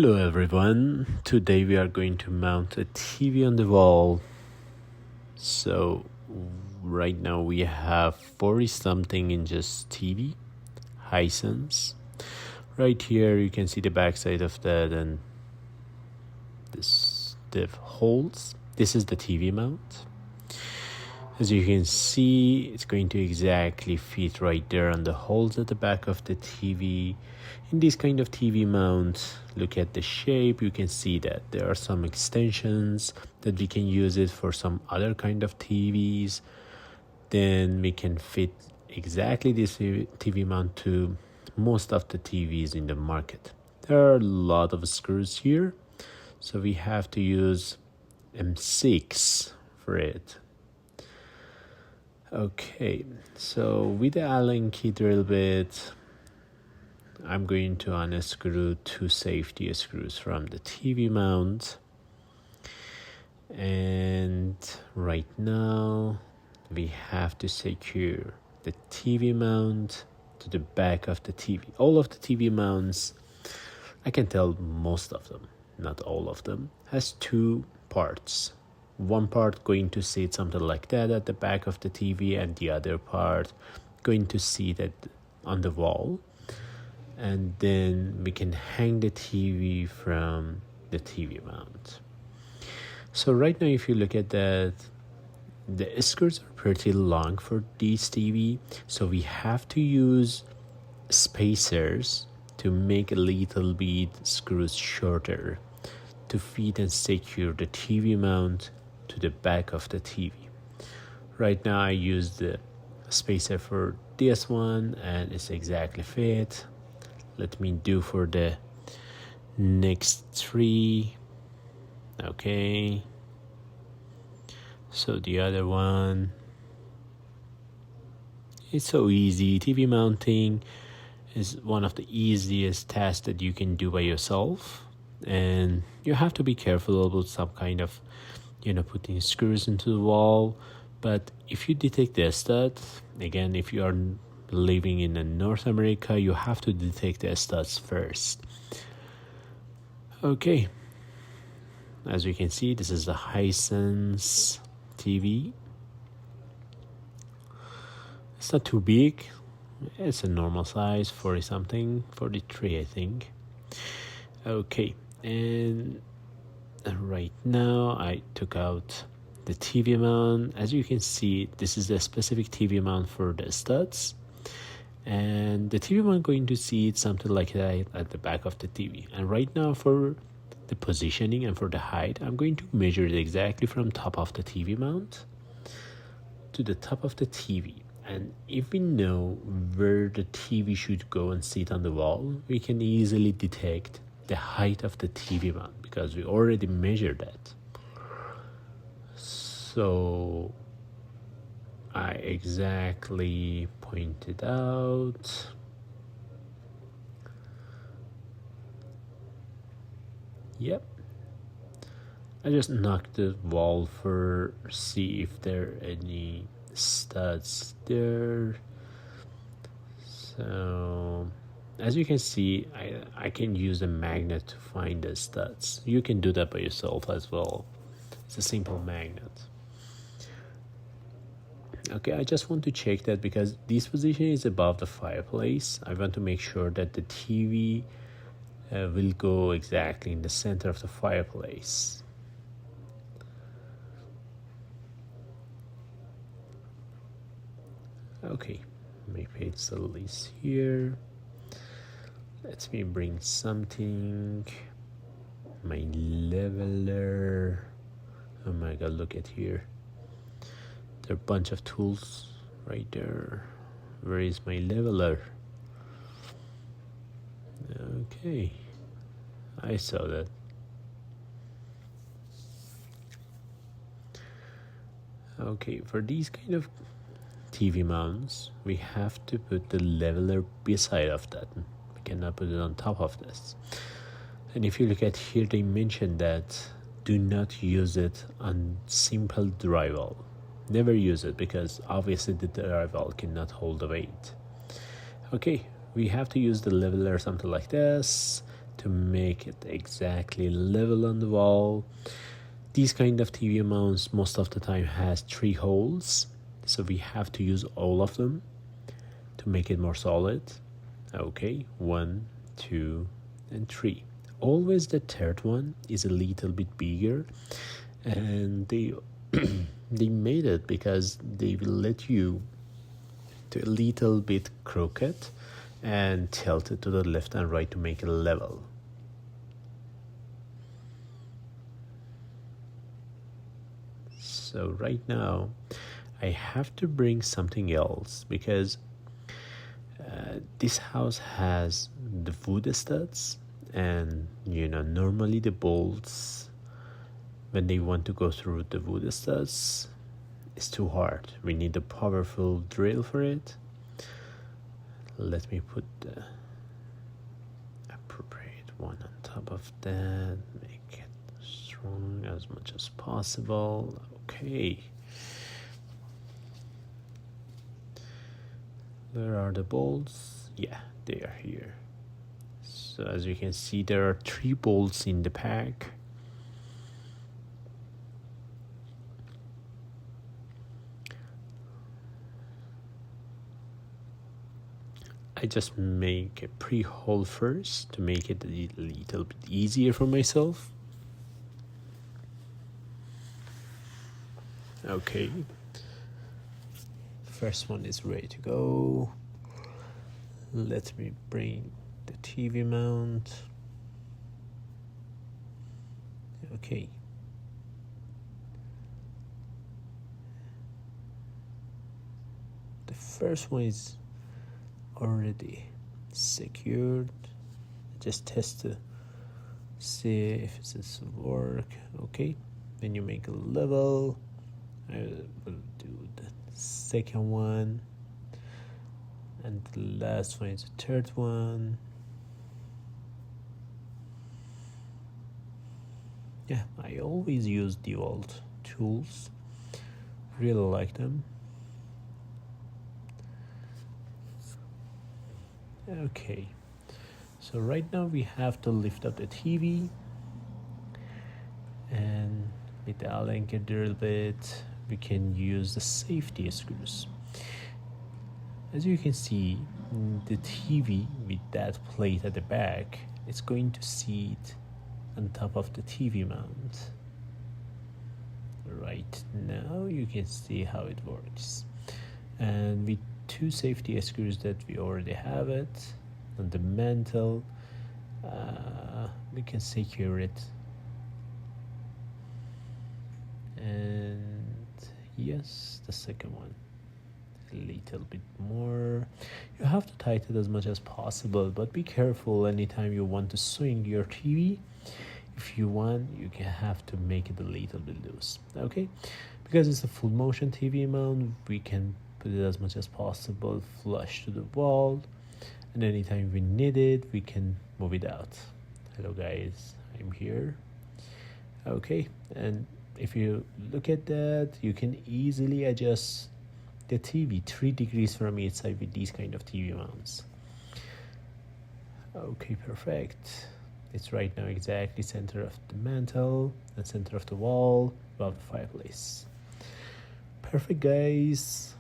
Hello everyone, today we are going to mount a TV on the wall. So right now we have 40 something inches TV, Hisense. Right here you can see the backside of that and the holes. This is the TV mount. As you can see, it's going to exactly fit right there on the holes at the back of the TV. In this kind of TV mount, look at the shape, you can see that there are some extensions that we can use it for some other kind of TVs. Then we can fit exactly this TV mount to most of the TVs in the market. There are a lot of screws here, so we have to use M6 for it. Okay, so with the Allen key drill bit, I'm going to unscrew two safety screws from the TV mount. And right now, we have to secure the TV mount to the back of the TV. All of the TV mounts, I can tell most of them, not all of them, has two parts. One part going to sit something like that at the back of the TV, and the other part going to sit on the wall. And then we can hang the TV from the TV mount. So right now, if you look at that, the screws are pretty long for this TV. So we have to use spacers to make a little bit screws shorter to fit and secure the TV mount to the back of the TV. Right now I use the spacer for this one and it's exactly fit. Let me do for the next three. Okay, so the other one, it's so easy. TV mounting is one of the easiest tasks that you can do by yourself, and you have to be careful about some kind of putting screws into the wall. But if you detect the studs, again, if you are living in North America, you have to detect the studs first. Okay, as you can see, this is the Hisense TV. It's not too big, it's a normal size, 40 something, 43 I think. Okay, and right now I took out the TV mount. As you can see, this is the specific TV mount for the studs, and the TV mount going to see something like that at the back of the TV. And right now for the positioning and for the height, I'm going to measure it exactly from top of the TV mount to the top of the TV. And if we know where the TV should go and sit on the wall, we can easily detect the height of the TV mount because we already measured that. So I exactly pointed out. Yep. I just knocked the wall for see if there are any studs there. So as you can see, I can use a magnet to find the studs. You can do that by yourself as well. It's a simple magnet. Okay, I just want to check that because this position is above the fireplace. I want to make sure that the TV will go exactly in the center of the fireplace. Okay, my pencil is here. Let me bring something. My leveler. Oh my god, look at here. There are a bunch of tools right there. Where is my leveler? Okay, I saw that. Okay, for these kind of TV mounts, we have to put the leveler beside of that. We cannot put it on top of this. And if you look at here, they mentioned that do not use it on simple drywall. Never use it because obviously the drywall cannot hold the weight. Okay, we have to use the leveler or something like this to make it exactly level on the wall. These kind of TV mounts most of the time has 3 holes, so we have to use all of them to make it more solid. Okay, 1, 2, and 3. Always the third one is a little bit bigger, and they they made it because they will let you to a little bit crooked and tilt it to the left and right to make it level. So right now I have to bring something else because this house has the wood studs, and normally the bolts, when they want to go through the wood studs, it's too hard. We need a powerful drill for it. Let me put the appropriate one on top of that, make it strong as much as possible. Okay, where are the bolts? Yeah, they are here. So as you can see, there are 3 bolts in the pack. I just make a pre-hole first to make it a little bit easier for myself. Okay, first one is ready to go. Let me bring the TV mount. Okay. The first one is already secured. Just test to see if it's work. Okay, then you make a level. I will do the second one, and the last one is the third one. Yeah, I always use DeWalt tools, really like them. Okay, so right now we have to lift up the TV, and with the Allen key drill bit we can use the safety screws. As you can see, the TV with that plate at the back, it's going to sit on top of the TV mount. Right now you can see how it works, and with 2 safety screws that we already have it on the mantle, we can secure it. And yes, the second one a little bit more. You have to tighten it as much as possible, but be careful anytime you want to swing your TV. If you want, you can have to make it a little bit loose. Okay, because it's a full motion TV mount, we can put it as much as possible flush to the wall, and anytime we need it we can move it out. Hello guys, I'm here. Okay, and if you look at that, you can easily adjust the TV 3 degrees from each side with these kind of TV mounts. Okay, perfect. It's right now exactly center of the mantle and center of the wall above the fireplace. Perfect guys.